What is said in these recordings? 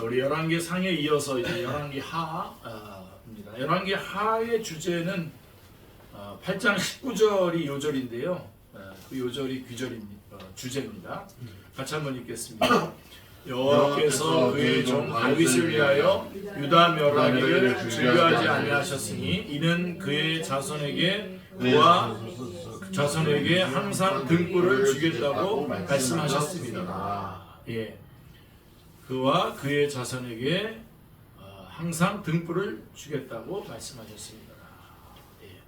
우리 열왕기 상에 이어서 이제 열왕기 하입니다. 열왕기 하의 주제는 8장 19절이 요절인데요. 그 요절이 귀절입니다. 주제입니다. 같이 한번 읽겠습니다. 여호와께서 그의 종 다윗을 위하여 유다 멸하기를 즐겨하지 아니하셨으니 이는 그의 자손에게 그와 자손에게 항상 등불을 주겠다고 말씀하셨습니다. 예. 그와 그의 자손에게 항상 등불을 주겠다고 말씀하셨습니다. 예.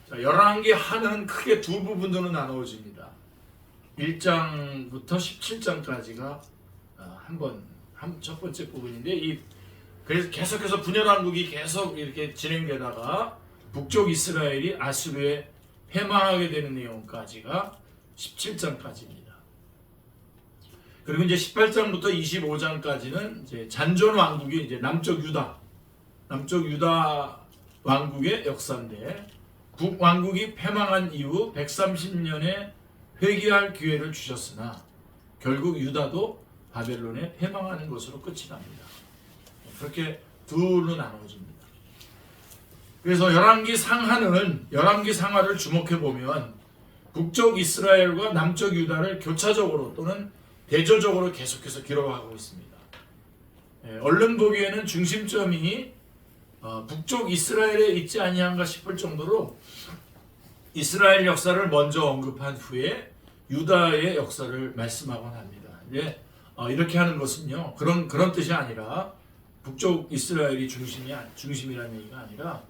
자, 열왕기 하는 크게 두 부분으로 나누어집니다. 1장부터 17장까지가 첫 번째 부분인데, 그래서 계속해서 분열왕국이 계속 이렇게 진행되다가 북쪽 이스라엘이 아수르에 패망하게 되는 내용까지가 17장까지입니다. 그리고 이제 18장부터 25장까지는 이제 잔존 왕국이 이제 남쪽 유다 왕국의 역사인데, 북왕국이 패망한 이후 130년에 회개할 기회를 주셨으나 결국 유다도 바벨론에 패망하는 것으로 끝이 납니다. 그렇게 둘로 나눠집니다. 그래서 열왕기 상하를 주목해 보면 북쪽 이스라엘과 남쪽 유다를 교차적으로 또는 대조적으로 계속해서 기록하고 있습니다. 얼른 보기에는 중심점이 북쪽 이스라엘에 있지 아니한가 싶을 정도로 이스라엘 역사를 먼저 언급한 후에 유다의 역사를 말씀하곤 합니다. 이렇게 하는 것은요, 그런 뜻이 아니라 북쪽 이스라엘이 중심이라는 얘기가 아니라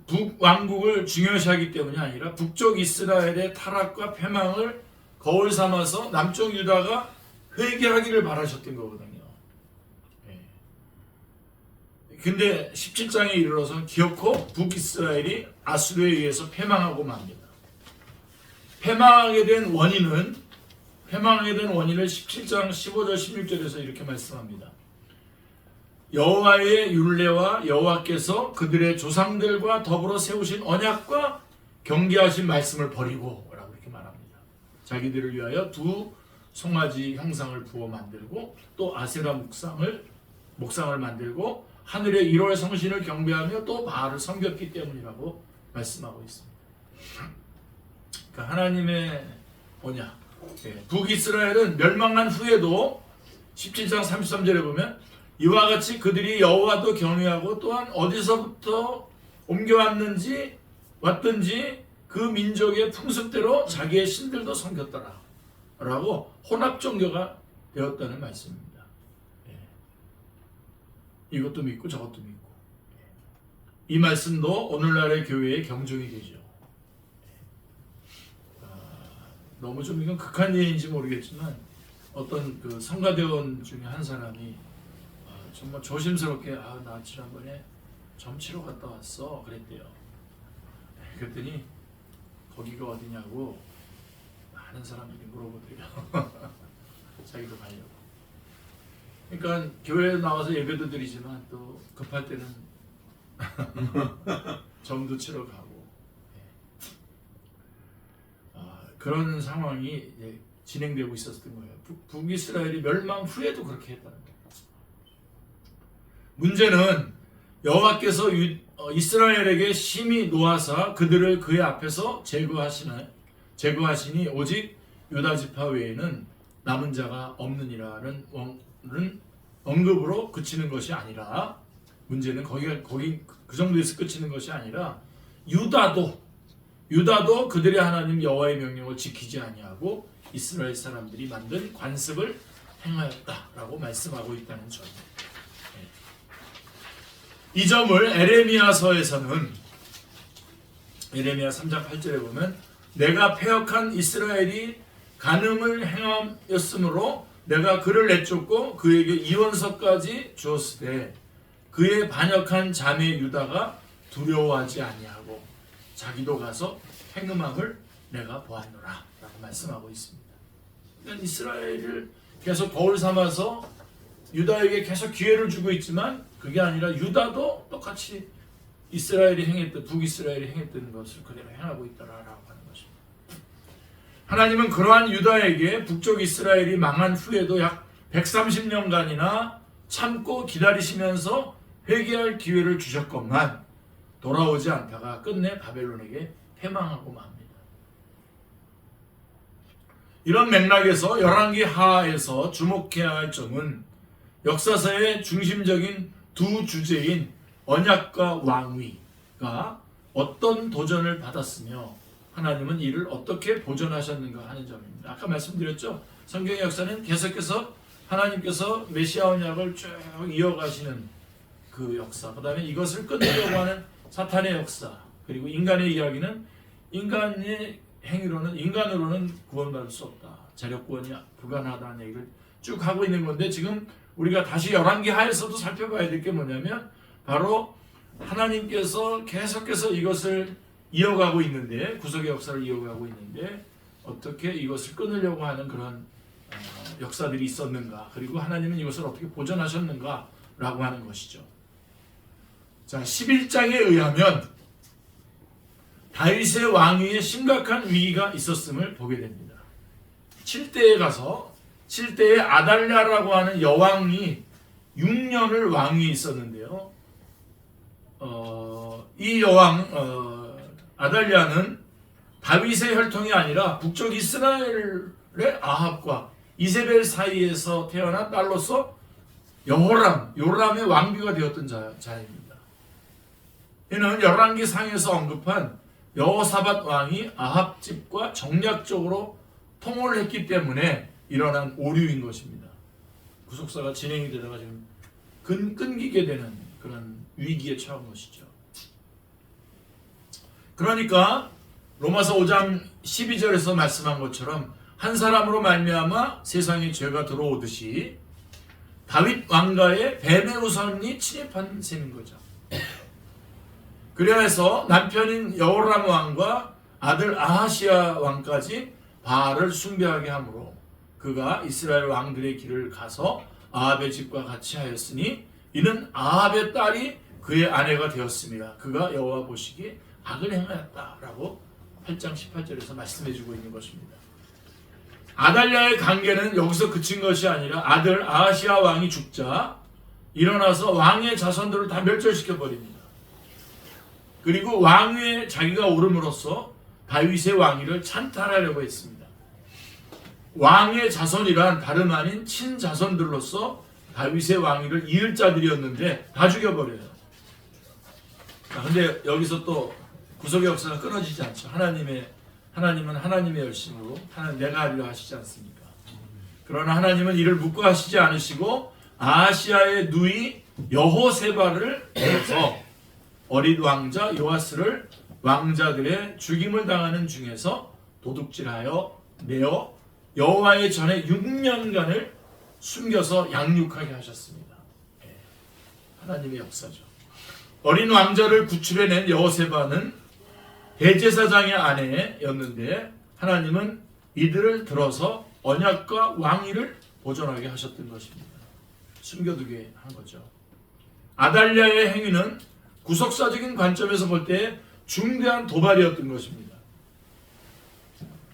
북왕국을 중요시하기 때문이 아니라 북쪽 이스라엘의 타락과 패망을 거울 삼아서 남쪽 유다가 회개하기를 바라셨던 거거든요. 근데 17장에 이르러서 기어코 북이스라엘이 아수르에 의해서 패망하고 맙니다. 패망하게 된 원인을 17장 15절 16절에서 이렇게 말씀합니다. 여호와의 율례와 여호와께서 그들의 조상들과 더불어 세우신 언약과 경계하신 말씀을 버리고 라고 이렇게 말합니다. 자기들을 위하여 두 송아지 형상을 부어 만들고 또 아세라 목상을 만들고 하늘의 1월 성신을 경배하며 또 바알을 섬겼기 때문이라고 말씀하고 있습니다. 그러니까 하나님의 언약, 북이스라엘은 멸망한 후에도 17장 33절에 보면 이와 같이 그들이 여호와도 경외하고 또한 어디서부터 옮겨왔든지 그 민족의 풍습대로 자기의 신들도 섬겼더라 라고 혼합 종교가 되었다는 말씀입니다. 이것도 믿고 저것도 믿고, 이 말씀도 오늘날의 교회의 경종이 되죠. 너무 좀 이건 극한 예인지 모르겠지만 어떤 그 성가대원 중에 한 사람이 정말 조심스럽게 나 지난번에 점치러 갔다 왔어 그랬대요. 그랬더니 거기가 어디냐고 많은 사람들이 물어보더래요. 자기도 가려고. 그러니까 교회에 나와서 예배도 드리지만 또 급할 때는 점도 치러 가고, 그런 상황이 진행되고 있었던 거예요. 북이스라엘이 멸망 후에도 그렇게 했다는 거예요. 문제는 여호와께서 이스라엘에게 심히 노하사 그들을 그의 앞에서 제거하시니 오직 유다 지파 외에는 남은 자가 없느니라는 언급으로 그치는 것이 아니라, 문제는 거기 그 정도에서 그치는 것이 아니라 유다도 그들의 하나님 여호와의 명령을 지키지 아니하고 이스라엘 사람들이 만든 관습을 행하였다라고 말씀하고 있다는 점. 이 점을 에레미야서에서는 에레미야 3장 8절에 보면 내가 패역한 이스라엘이 간음을 행하였으므로 내가 그를 내쫓고 그에게 이원서까지 주었으되 그의 반역한 자매 유다가 두려워하지 아니하고 자기도 가서 행음함을 내가 보았노라 라고 말씀하고 있습니다. 그러니까 이스라엘을 계속 거울 삼아서 유다에게 계속 기회를 주고 있지만 그게 아니라 유다도 똑같이 북이스라엘이 행했던 것을 그대로 행하고 있다라고 하는 것입니다. 하나님은 그러한 유다에게 북쪽 이스라엘이 망한 후에도 약 130년간이나 참고 기다리시면서 회개할 기회를 주셨건만 돌아오지 않다가 끝내 바벨론에게 패망하고 맙니다. 이런 맥락에서 열왕기 하에서 주목해야 할 점은 역사사의 중심적인 두 주제인 언약과 왕위가 어떤 도전을 받았으며 하나님은 이를 어떻게 보존하셨는가 하는 점입니다. 아까 말씀드렸죠. 성경의 역사는 계속해서 하나님께서 메시아 언약을 쭉 이어가시는 그 역사, 그 다음에 이것을 끊으려고 하는 사탄의 역사, 그리고 인간의 이야기는 인간의 행위로는, 인간으로는 구원받을 수 없다, 자력구원이 불가능하다는 얘기를 쭉 하고 있는 건데, 지금 우리가 다시 열왕기 하에서도 살펴봐야 될 게 뭐냐면 바로 하나님께서 계속해서 이것을 이어가고 있는데, 구속의 역사를 이어가고 있는데 어떻게 이것을 끊으려고 하는 그런 역사들이 있었는가, 그리고 하나님은 이것을 어떻게 보존하셨는가 라고 하는 것이죠. 자, 11장에 의하면 다윗의 왕위에 심각한 위기가 있었음을 보게 됩니다. 7대에 가서 7대에 아달랴라고 하는 여왕이 6년을 왕위에 있었는데요. 이 여왕 아달랴는 다윗의 혈통이 아니라 북쪽 이스라엘의 아합과 이세벨 사이에서 태어난 딸로서 요람의 왕비가 되었던 자입니다. 이는 열왕기 상에서 언급한 여호사밧 왕이 아합 집과 정략적으로 통혼을 했기 때문에 일어난 오류인 것입니다. 구속사가 진행이 되다가 지금 끊기게 되는 그런 위기에 처한 것이죠. 그러니까 로마서 5장 12절에서 말씀한 것처럼 한 사람으로 말미암아 세상에 죄가 들어오듯이 다윗 왕가에 뱀의 우선이 침입한 셈인 거죠. 그래서 남편인 여호람 왕과 아들 아하시아 왕까지 바알을 숭배하게 하므로 그가 이스라엘 왕들의 길을 가서 아합의 집과 같이 하였으니 이는 아합의 딸이 그의 아내가 되었습니다. 그가 여호와 보시기에 악을 행하였다라고 8장 18절에서 말씀해주고 있는 것입니다. 아달랴의 관계는 여기서 그친 것이 아니라 아들 아하시아 왕이 죽자 일어나서 왕의 자손들을 다 멸절시켜 버립니다. 그리고 왕위에 자기가 오름으로써 다윗의 왕위를 찬탈하려고 했습니다. 왕의 자손이란 다름 아닌 친자손들로서 다윗의 왕위를 이을 자들이었는데 다 죽여버려요. 근데 여기서 또 구속의 역사는 끊어지지 않죠. 하나님은 하나님의 열심으로 내가 하리라 하시지 않습니까? 그러나 하나님은 이를 묵과하시지 않으시고 아하시아의 누이 여호세바를 내서 어린 왕자 요아스를 왕자들의 죽임을 당하는 중에서 도둑질하여 내어 여호와의 전에 6년간을 숨겨서 양육하게 하셨습니다. 하나님의 역사죠. 어린 왕자를 구출해낸 여호세바는 대제사장의 아내였는데 하나님은 이들을 들어서 언약과 왕위를 보존하게 하셨던 것입니다. 숨겨두게 한 거죠. 아달랴의 행위는 구속사적인 관점에서 볼 때 중대한 도발이었던 것입니다.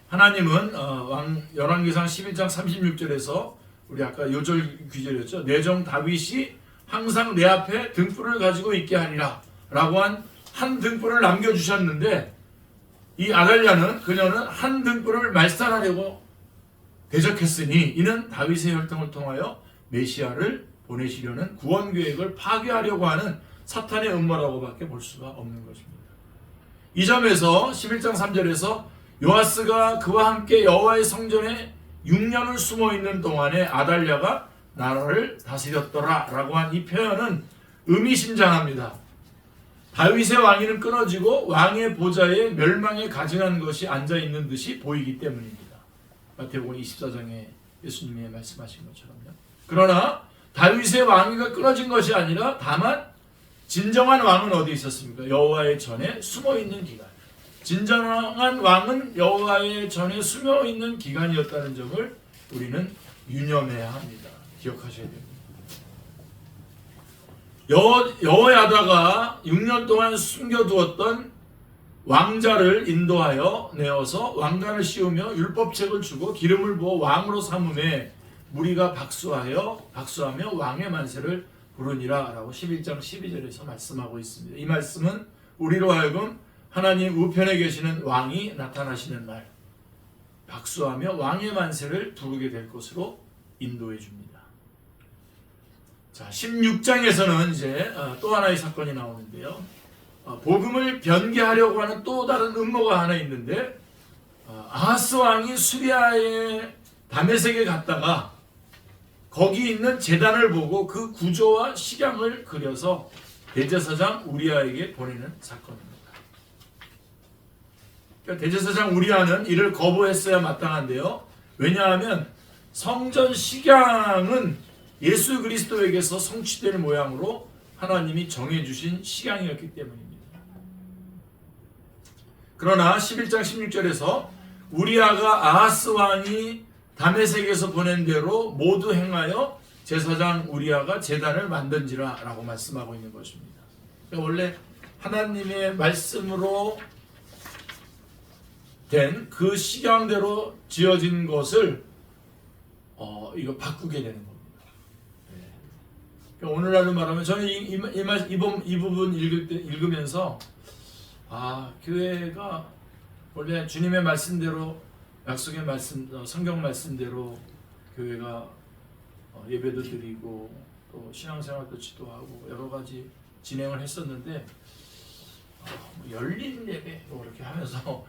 하나님은 열왕기상 11장 36절에서 우리 아까 요절 귀절이었죠. 내정 다윗이 항상 내 앞에 등불을 가지고 있게 하리라 라고 한 등불을 남겨주셨는데 이 아달랴는 그녀는 한 등불을 말살하려고 대적했으니 이는 다윗의 혈통을 통하여 메시아를 보내시려는 구원 계획을 파괴하려고 하는 사탄의 음모라고밖에 볼 수가 없는 것입니다. 이 점에서 11장 3절에서 요아스가 그와 함께 여호와의 성전에 6년을 숨어있는 동안에 아달랴가 나라를 다스렸더라 라고 한 이 표현은 의미심장합니다. 다윗의 왕위는 끊어지고 왕의 보좌에 멸망에 가증한 것이 앉아있는 듯이 보이기 때문입니다. 마태복음 24장에 예수님이 말씀하신 것처럼요. 그러나 다윗의 왕위가 끊어진 것이 아니라 다만 진정한 왕은 어디 있었습니까? 여호와의 전에 숨어있는 기간. 진정한 왕은 여호와의 전에 숨어있는 기간이었다는 점을 우리는 유념해야 합니다. 기억하셔야 됩니다. 여호야다가 6년 동안 숨겨두었던 왕자를 인도하여 내어서 왕관을 씌우며 율법책을 주고 기름을 부어 왕으로 삼음에 무리가 박수하며 왕의 만세를 부르니라 라고 11장 12절에서 말씀하고 있습니다. 이 말씀은 우리로 하여금 하나님 우편에 계시는 왕이 나타나시는 날 박수하며 왕의 만세를 부르게 될 것으로 인도해 줍니다. 자, 16장에서는 이제 또 하나의 사건이 나오는데요. 복음을 변개하려고 하는 또 다른 음모가 하나 있는데, 아하스 왕이 수리아의 다메섹에 갔다가 거기 있는 제단을 보고 그 구조와 식양을 그려서 대제사장 우리아에게 보내는 사건입니다. 그러니까 대제사장 우리아는 이를 거부했어야 마땅한데요. 왜냐하면 성전 식양은 예수 그리스도에게서 성취될 모양으로 하나님이 정해주신 식양이었기 때문입니다. 그러나 11장 16절에서 우리아가 아하스 왕이 다메섹에서 보낸 대로 모두 행하여 제사장 우리아가 제단을 만든지라 라고 말씀하고 있는 것입니다. 그러니까 원래 하나님의 말씀으로 된 그 식양대로 지어진 것을 이거 바꾸게 되는 겁니다. 그러니까 오늘날로 말하면 저는 이 부분 읽으면서 교회가 원래 주님의 말씀대로 약속의 말씀, 성경 말씀대로 교회가 예배도 드리고 또 신앙생활도 지도하고 여러 가지 진행을 했었는데 열린 예배 이렇게 하면서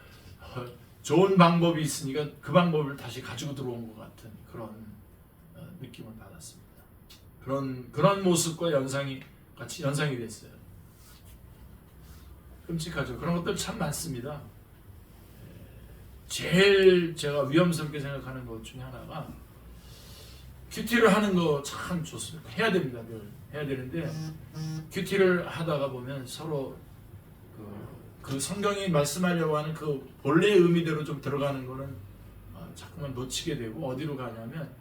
좋은 방법이 있으니까 그 방법을 다시 가지고 들어온 것 같은 그런 느낌을 받았습니다. 그런 모습과 같이 연상이 됐어요. 끔찍하죠. 그런 것들 참 많습니다. 제일 제가 위험스럽게 생각하는 것 중에 하나가 큐티를 하는 거 참 좋습니다. 해야 됩니다. 늘 해야 되는데 큐티를 하다가 보면 서로 그 성경이 말씀하려고 하는 그 본래의 의미대로 좀 들어가는 거는 자꾸만 놓치게 되고 어디로 가냐면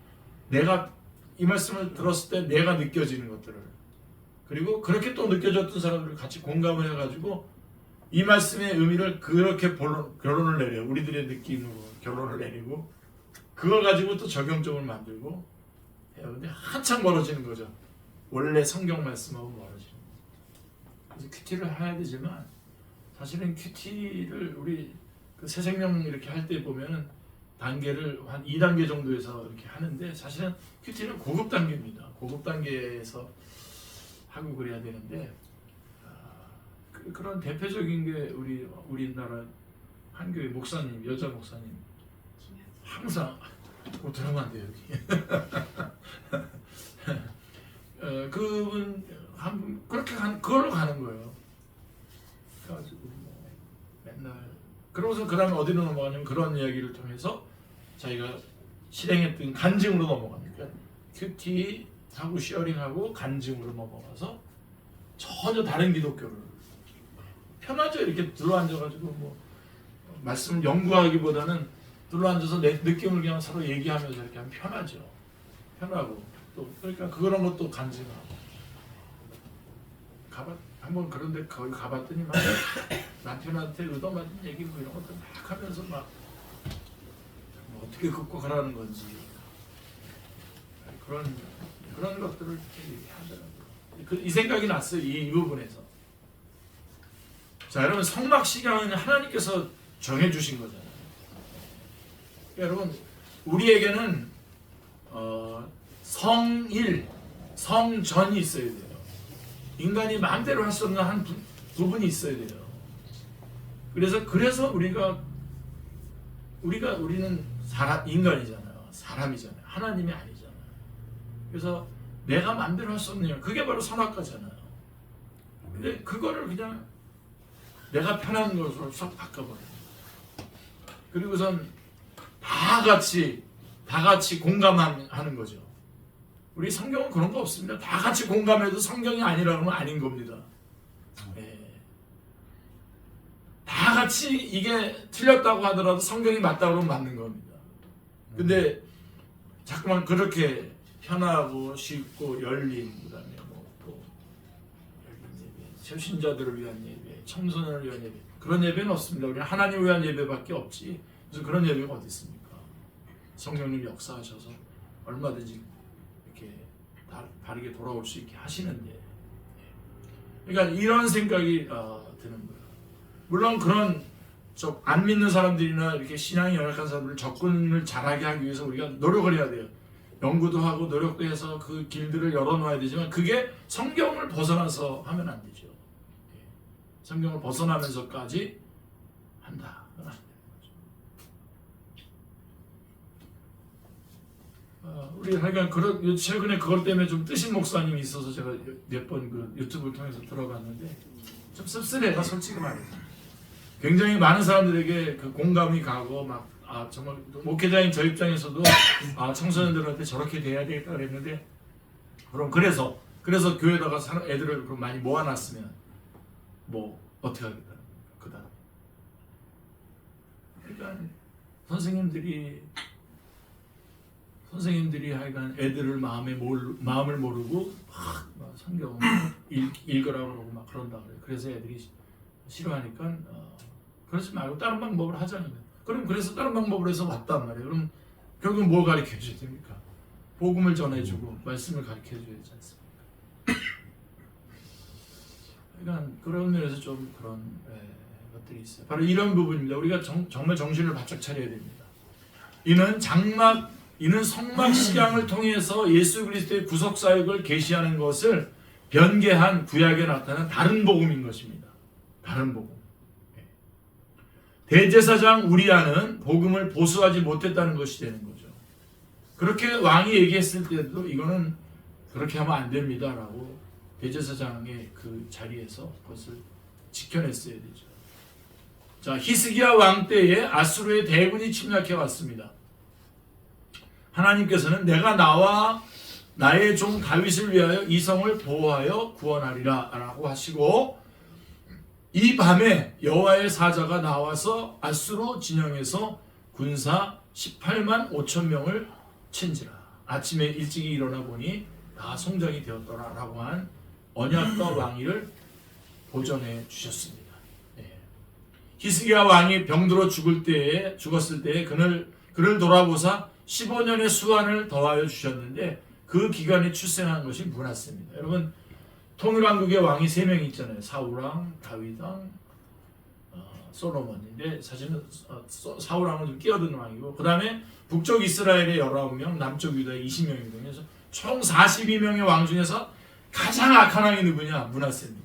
내가 이 말씀을 들었을 때 내가 느껴지는 것들을 그리고 그렇게 또 느껴졌던 사람들을 같이 공감을 해가지고 이 말씀의 의미를 그렇게 결론을 내려요. 우리들의 느낌으로 결론을 내리고 그걸 가지고 또 적용점을 만들고 해요. 근데 한참 멀어지는 거죠. 원래 성경 말씀하고 멀어지는 거죠. 그래서 큐티를 해야 되지만 사실은 큐티를 우리 그 새생명 이렇게 할 때 보면은 단계를 한 2단계 정도에서 이렇게 하는데 사실은 큐티는 고급 단계입니다. 고급 단계에서 하고 그래야 되는데 그런 대표적인 게 우리나라 한교회 목사님, 여자 목사님 항상 들어가면 안 돼요 여기. 그분 그렇게 그걸로 가는 거예요. 그래가지고 맨날 그러고서 그 다음에 어디로 넘어가냐면 그런 이야기를 통해서 자기가 실행했던 간증으로 넘어갑니다. 큐티 하고 쉐어링하고 간증으로 넘어가서 전혀 다른 기독교를 편하죠. 이렇게 둘러앉아가지고 뭐 말씀을 연구하기보다는 둘러앉아서 내 느낌을 그냥 서로 얘기하면서 이렇게 하면 편하죠. 편하고 또 그러니까 그런 것도 간증하고 한번 그런데 거기 가봤더니 막 남편한테 얻어맞은 얘기 뭐 이런 것들 막 하면서 막 뭐 어떻게 극복하라는 건지 그런 것들을 얘기하더라고요. 이 생각이 났어요. 이 부분에서. 자, 여러분 성막 식양은 하나님께서 정해주신 거잖아요. 여러분 우리에게는 성일, 성전이 있어야 돼요. 인간이 마음대로 할 수 없는 한 부분이 있어야 돼요. 그래서 우리는 인간이잖아요. 사람이잖아요. 하나님이 아니잖아요. 그래서 내가 마음대로 할 수 없는 그게 바로 선악과잖아요. 근데 그거를 그냥 내가 편한 것으로 싹 바꿔버려요. 그리고선 다 같이 공감하는 거죠. 우리 성경은 그런 거 없습니다. 다 같이 공감해도 성경이 아니라면 아닌 겁니다. 다 같이 이게 틀렸다고 하더라도 성경이 맞다고 하면 맞는 겁니다. 근데 자꾸만 그렇게 편하고 쉽고 열린 그다음에 또 열린 예배, 초신자들을 위한 예배, 청소년을 위한 예배 그런 예배는 없습니다. 우리 하나님을 위한 예배밖에 없지. 그래서 그런 예배가 어디 있습니까? 성령님 역사하셔서 얼마든지 이렇게 바르게 돌아올 수 있게 하시는데, 그러니까 이런 생각이 드는 거예요. 물론 그런 좀 안 믿는 사람들이나 이렇게 신앙이 연약한 사람들 접근을 잘하게 하기 위해서 우리가 노력을 해야 돼요. 연구도 하고 노력도 해서 그 길들을 열어놓아야 되지만 그게 성경을 벗어나서 하면 안 되죠. 성경을 벗어나면서까지 한다. 우리 하여간 최근에 그것 때문에 좀 뜨신 목사님이 있어서 제가 몇 번 그 유튜브를 통해서 들어봤는데 좀 씁쓸해요, 솔직히 말해서. 굉장히 많은 사람들에게 그 공감이 가고 막 정말 목회자인 저 입장에서도 청소년들한테 저렇게 돼야 되겠다 그랬는데, 그럼 그래서 교회에다가 애들을 그럼 많이 모아놨으면 뭐 어떻게 하겠다 그다음. 그러니까 선생님들이 하여간 애들을 마음을 모르고 막 성경 읽으라고 그러고 막 그런다 그래요. 그래서 애들이 싫어하니까 그러지 말고 다른 방법을 하자는 거예요. 그럼 그래서 다른 방법으로 해서 왔단 말이에요. 그럼 결국 뭐 가르쳐 줘야 됩니까? 복음을 전해주고 말씀을 가르쳐 줘야 되지 않습니까? 그러니까 그런 면에서 좀 그런 것들이 있어요. 바로 이런 부분입니다. 우리가 정말 정신을 바짝 차려야 됩니다. 이는 성막 식양을 통해서 예수 그리스도의 구속 사역을 계시하는 것을 변개한 구약에 나타난 다른 복음인 것입니다. 다른 복음. 대제사장 우리아는 복음을 보수하지 못했다는 것이 되는 거죠. 그렇게 왕이 얘기했을 때도 이거는 그렇게 하면 안 됩니다라고 대제사장의 그 자리에서 그것을 지켜냈어야 되죠. 자, 히스기야 왕 때에 아수르의 대군이 침략해 왔습니다. 하나님께서는 내가 나와 나의 종 다윗을 위하여 이 성을 보호하여 구원하리라 라고 하시고, 이 밤에 여호와의 사자가 나와서 아수르 진영에서 군사 18만 5천 명을 친지라. 아침에 일찍이 일어나 보니 다 성장이 되었더라 라고 한 언약과 왕위를 보전해 주셨습니다. 히스기야 왕이 병들어 죽었을 때에 그를 돌아보사 15년의 수완을 더하여 주셨는데 그 기간에 출생한 것이 므낫세입니다. 여러분, 통일왕국의 왕이 3명이 있잖아요. 사울왕, 다윗왕, 솔로몬인데 사실은 사울왕은 좀 끼어든 왕이고, 그 다음에 북쪽 이스라엘의 19명, 남쪽 유다의 20명이거든요. 그래서 총 42명의 왕 중에서 가장 악한 왕이 누구냐? 므낫세입니다.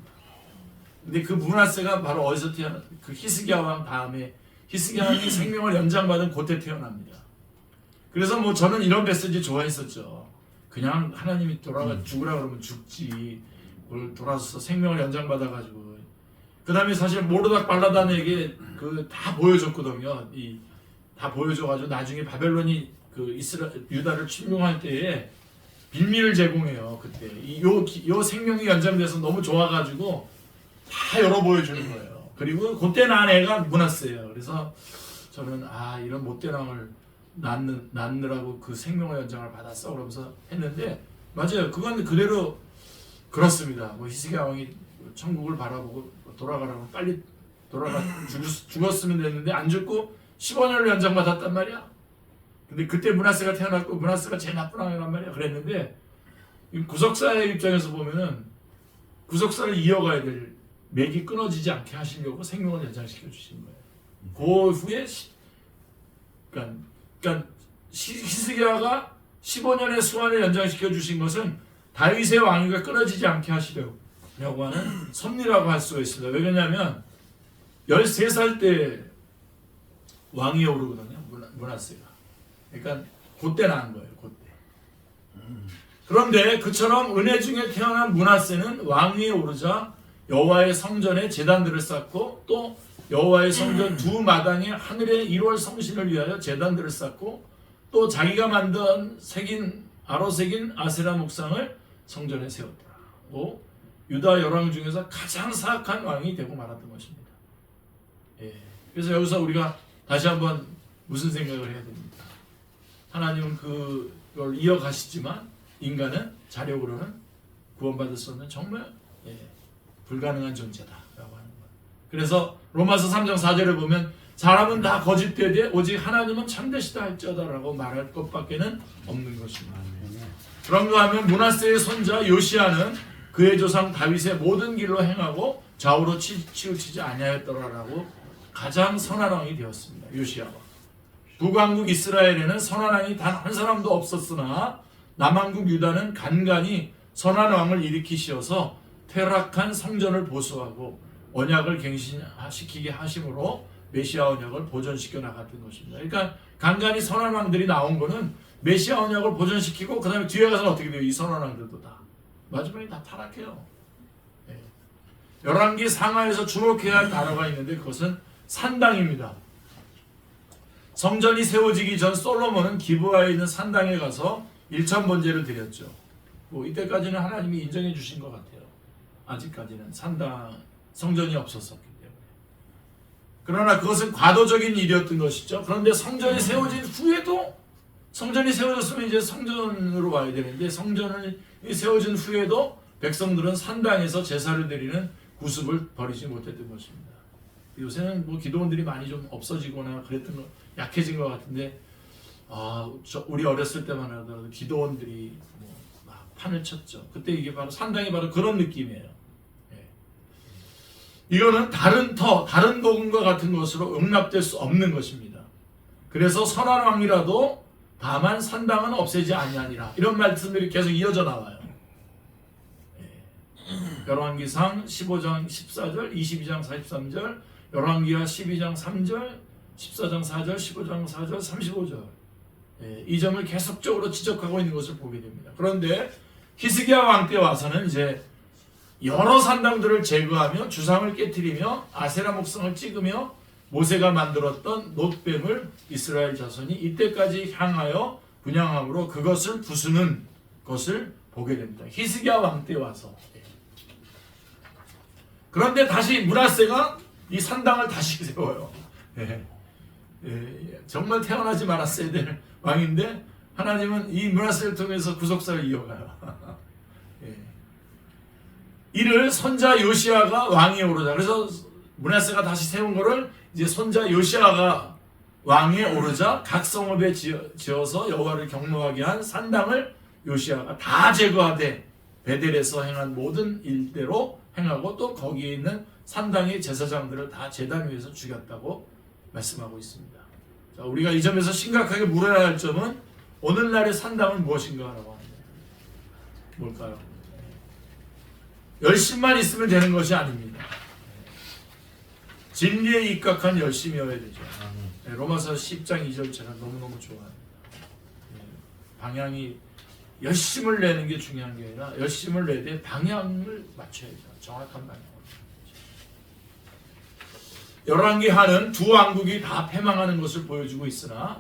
근데 그 므낫세가 바로 어디서 태어나? 그 히스기야 왕 다음에 히스기야 왕이 생명을 연장받은 그때 태어납니다. 그래서 뭐 저는 이런 메시지 좋아했었죠. 그냥 하나님이 죽으라 그러면 죽지, 뭘 돌아서 생명을 연장받아가지고. 그 다음에 사실 모르닥 발라단에게 그 다 보여줬거든요. 다 보여줘가지고 나중에 바벨론이 그 유다를 침공할 때에 빌미를 제공해요. 그때 요 생명이 연장돼서 너무 좋아가지고 다 열어 보여주는 거예요. 그리고 그때 난 애가 므낫세예요. 그래서 저는 이런 못된 왕을 낳느라고 그 생명의 연장을 받았어 그러면서 했는데, 맞아요. 그건 그대로 그렇습니다. 뭐 히스기야 왕이 천국을 바라보고 돌아가라고 빨리 죽었으면 됐는데 안 죽고 15년을 연장받았단 말이야. 근데 그때 므낫세가 태어났고 므낫세가 제일 나쁜 왕이란 말이야. 그랬는데 구속사의 입장에서 보면은 구속사를 이어가야 될 맥이 끊어지지 않게 하시려고 생명을 연장시켜 주신 거예요. 그 후에 그러니까 히스기야가 15년의 수완을 연장시켜 주신 것은 다윗의 왕위가 끊어지지 않게 하시려고 하는 섭리라고 할 수가 있습니다. 왜 그러냐면 13살 때 왕위에 오르거든요. 므낫세가. 그러니까 그때 낳은 거예요. 그때. 그런데 그처럼 은혜 중에 태어난 므낫세는 왕위에 오르자 여호와의 성전에 제단들을 쌓고, 또 여호와의 성전 두 마당에 하늘의 1월 성신을 위하여 제단들을 쌓고, 또 자기가 만든 아로 새긴 아세라 목상을 성전에 세웠더라. 유다 열왕 중에서 가장 사악한 왕이 되고 말았던 것입니다. 그래서 여기서 우리가 다시 한번 무슨 생각을 해야 됩니까? 하나님은 그걸 이어가시지만 인간은 자력으로는 구원받을 수 없는 정말 불가능한 존재다라고 하는 거예요. 그래서 로마서 3장 4절에 보면 사람은 다 거짓되되 오직 하나님은 참되시다 할지어다라고 말할 것밖에는 없는 것입니다. 그런가 하면 므낫세의 손자 요시야는 그의 조상 다윗의 모든 길로 행하고 좌우로 치우치지 아니하였더라라고 가장 선한 왕이 되었습니다. 요시야가. 북왕국 이스라엘에는 선한 왕이 단 한 사람도 없었으나 남왕국 유다는 간간히 선한 왕을 일으키시어서 퇴락한 성전을 보수하고 언약을 갱신시키게 하심으로 메시아 언약을 보존시켜 나갔던 것입니다. 그러니까 간간히 선한 왕들이 나온 거는 메시아 언약을 보존시키고 그 다음에 뒤에 가서는 어떻게 돼요? 이 선한 왕들도 다 마지막에 다 타락해요. 네. 열왕기 상하에서 주목해야 할 단어가 있는데 그것은 산당입니다. 성전이 세워지기 전 솔로몬은 기브아에 있는 산당에 가서 일천번제를 드렸죠. 뭐 이때까지는 하나님이 인정해 주신 것 같아요. 아직까지는 성전이 없었었기 때문에. 그러나 그것은 과도적인 일이었던 것이죠. 그런데 성전이 세워진 후에도 성전이 세워졌으면 이제 성전으로 와야 되는데 성전이 세워진 후에도 백성들은 산당에서 제사를 드리는 구습을 버리지 못했던 것입니다. 요새는 뭐 기도원들이 많이 좀 없어지거나 그랬던 거 약해진 것 같은데 우리 어렸을 때만 하더라도 기도원들이 막 판을 쳤죠. 그때 이게 바로 산당이 바로 그런 느낌이에요. 예. 이거는 다른 복음과 같은 것으로 용납될 수 없는 것입니다. 그래서 선한 왕이라도 다만 산당은 없애지 아니하니라 이런 말씀들이 계속 이어져 나와요. 예. 열왕기상 15장 14절, 22장 43절, 열왕기하 12장 3절, 14장 4절, 15장 4절, 35절. 예, 이 점을 계속적으로 지적하고 있는 것을 보게 됩니다. 그런데 히스기야 왕 때 와서는 이제 여러 산당들을 제거하며 주상을 깨뜨리며 아세라 목상을 찍으며 모세가 만들었던 놋뱀을 이스라엘 자손이 이때까지 향하여 분향함으로 그것을 부수는 것을 보게 됩니다. 히스기야 왕 때 와서. 예. 그런데 다시 므낫세가 이 산당을 다시 세워요. 예. 예. 정말 태어나지 말았어야 될 왕인데 하나님은 이 므낫세를 통해서 구속사를 이어가요. 예. 이를 손자 요시야가 왕위에 오르자. 그래서 므낫세가 다시 세운 거를 이제 손자 요시야가 왕위에 오르자 각 성읍에 지어서 여호와를 경노하게 한 산당을 요시야가 다 제거하되 베델에서 행한 모든 일대로 행하고 또 거기에 있는 산당의 제사장들을 다 제단 위에서 죽였다고 말씀하고 있습니다. 자, 우리가 이 점에서 심각하게 물어야 할 점은 오늘날의 산당은 무엇인가라고 합니다. 뭘까요? 열심만 있으면 되는 것이 아닙니다. 진리에 입각한 열심이어야 되죠. 로마서 10장 2절 제가 너무너무 좋아합니다. 방향이 열심을 내는 게 중요한 게 아니라 열심을 내되 방향을 맞춰야 돼요. 정확한 방향을. 열왕기하는 두 왕국이 다 패망하는 것을 보여주고 있으나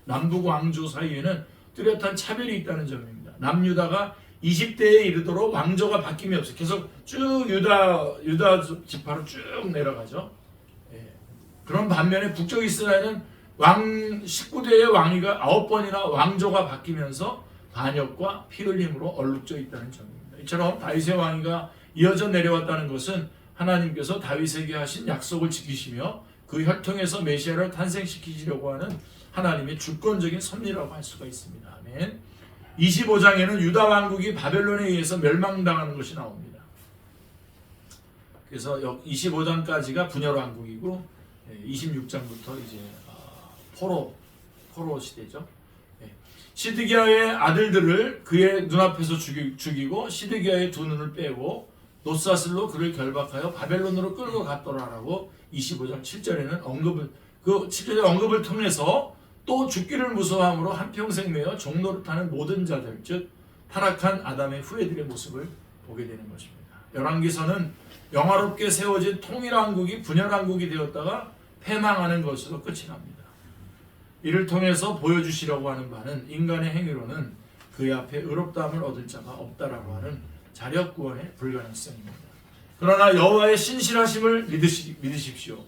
남북 왕조 사이에는 뚜렷한 차별이 있다는 점입니다. 남유다가 20대에 이르도록 왕조가 바뀜이 없어요. 계속 쭉 유다 지파로 쭉 내려가죠. 예. 그런 반면에 북쪽 이스라엘은 19대의 왕위가 9번이나 왕조가 바뀌면서 반역과 피 흘림으로 얼룩져 있다는 점입니다. 이처럼 다윗의 왕위가 이어져 내려왔다는 것은 하나님께서 다윗에게 하신 약속을 지키시며 그 혈통에서 메시아를 탄생시키시려고 하는 하나님의 주권적인 섭리라고 할 수가 있습니다. 아멘. 25장에는 유다 왕국이 바벨론에 의해서 멸망당하는 것이 나옵니다. 그래서 25장까지가 분열 왕국이고 26장부터 이제 포로 시대죠. 시드기야의 아들들을 그의 눈앞에서 죽이고 시드기야의 두 눈을 빼고 놋사슬로 그를 결박하여 바벨론으로 끌고 갔더라라고 25장 7절에는 그 7절의 언급을 통해서 또 죽기를 무서워함으로 한평생 매어 종노릇하는 모든 자들, 즉 타락한 아담의 후예들의 모습을 보게 되는 것입니다. 열왕기서는 영화롭게 세워진 통일왕국이 분열왕국이 되었다가 패망하는 것으로 끝이 납니다. 이를 통해서 보여주시려고 하는 바는 인간의 행위로는 그의 앞에 의롭다함을 얻을 자가 없다라고 하는 자력구원의 불가능성입니다. 그러나 여호와의 신실하심을 믿으십시오.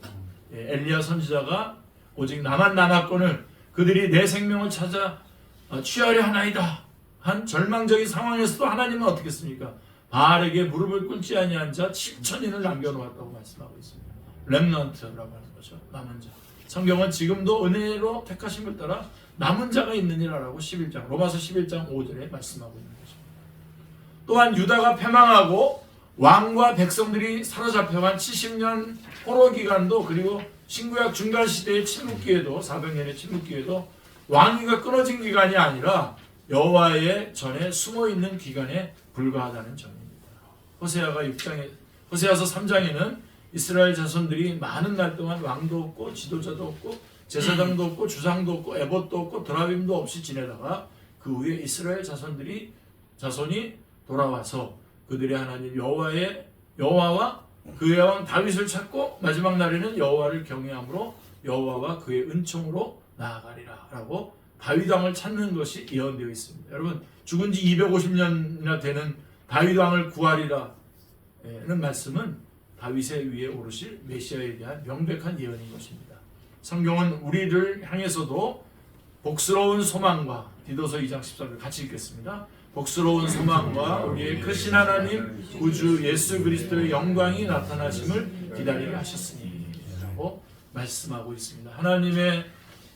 엘리야 선지자가 오직 나만 남았거늘 그들이 내 생명을 찾아 취하려 하나이다 한 절망적인 상황에서도 하나님은 어떻겠습니까? 바알에게 무릎을 꿇지 아니한 자 7천인을 남겨놓았다고 말씀하고 있습니다. 렘넌트라고 하는 거죠. 남은 자. 성경은 지금도 은혜로 택하심을 따라 남은 자가 있느니라라고 11장 로마서 11장 5절에 말씀하고 있는 것입니다. 또한 유다가 패망하고 왕과 백성들이 사로잡혀간 70년 포로 기간도 그리고 신구약 중간 시대의 침묵기에도 400년의 침묵기에도 왕위가 끊어진 기간이 아니라 여호와의 전에 숨어 있는 기간에 불과하다는 점입니다. 호세아서 3장에는 이스라엘 자손들이 많은 날 동안 왕도 없고 지도자도 없고 제사장도 없고 주상도 없고 에봇도 없고 드라빔도 없이 지내다가 그 후에 이스라엘 자손이 돌아와서 그들의 하나님 여호와와 그의 왕 다윗을 찾고 마지막 날에는 여호와를 경외함으로 여호와와 그의 은총으로 나아가리라라고 다윗 왕을 찾는 것이 예언되어 있습니다. 여러분 죽은 지 250년이나 되는 다윗 왕을 구하리라는 말씀은 다윗의 위에 오르실 메시아에 대한 명백한 예언인 것입니다. 성경은 우리를 향해서도 복스러운 소망과 디도서 2장 14절 같이 읽겠습니다. 복스러운 소망과 우리의 크신 하나님 구주 예수 그리스도의 영광이 나타나심을 기다리게 하셨으니 라고 말씀하고 있습니다. 하나님의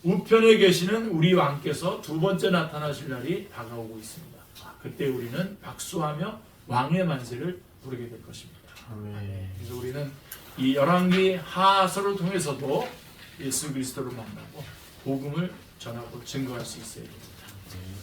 우편에 계시는 우리 왕께서 두 번째 나타나실 날이 다가오고 있습니다. 그때 우리는 박수하며 왕의 만세를 부르게 될 것입니다. 그래서 우리는 이 열왕기 하하서를 통해서도 예수 그리스도를 만나고 복음을 전하고 증거할 수 있어야 됩니다.